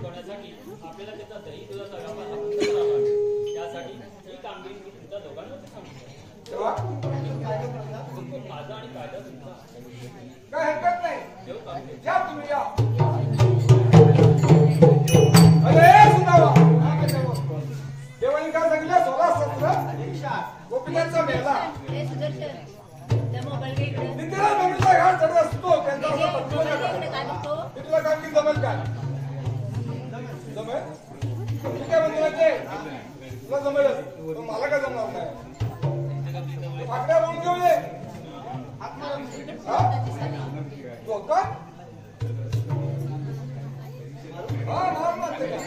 टिकवण्यासाठी आपल्याला त्याचा दही दुधाचा व्यापार हा बंद करावा लागेल. त्यासाठी ही कामगिरी मी तुमच्या दोघांमध्ये सांगतो. माझा आणि कायदा तुमचा. काय हरकत नाही. देव कामगिरी या तुम्ही या. अरे सुनावा. देवानी काय सांगितलं 16-17 गोपीनाथचा मेला. नितीला मम्मीचा घाट चढत असतो त्यांचा असा पटकन मी तुला काम की जमेल काय जमेल तू काय म्हणतो ते तुला जमेलच पण मला काय जमणार नाही. फाकड्या बोलून घेऊ ये तू का हा मार मारते का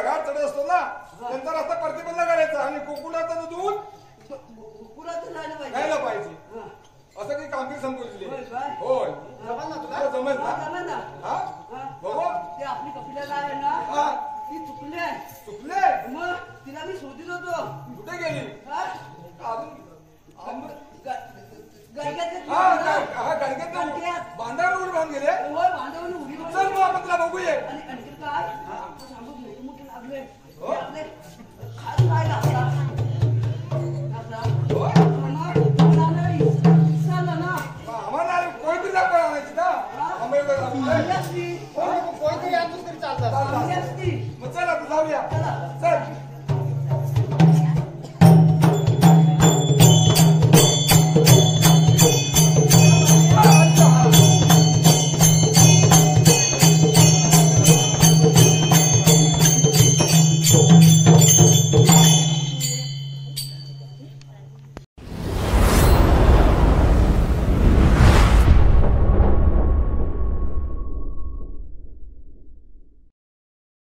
घाट चढत असतो ना त्यांचा रस्ता प्रतिबंध करायचा आणि कुकुडाचं दूध घ्यायला पाहिजे असं काही कामगिरी संपवली. होय जमेल ना हा बघू ते आपली कपिला आहे ना ती चुकले मग तिला मी शोधित होतो. कुठे गेली बांधावर उडी बांधून गेले. चल मग आपण तिला बघूया. आणखी काय सांगू मोठे मोठे लागले आपले खास काय लागला आम्हाला कोणतरी दाखवा आणायची ना कोणतरी आणून तरी चालतात. मग चल आता जाऊया चल.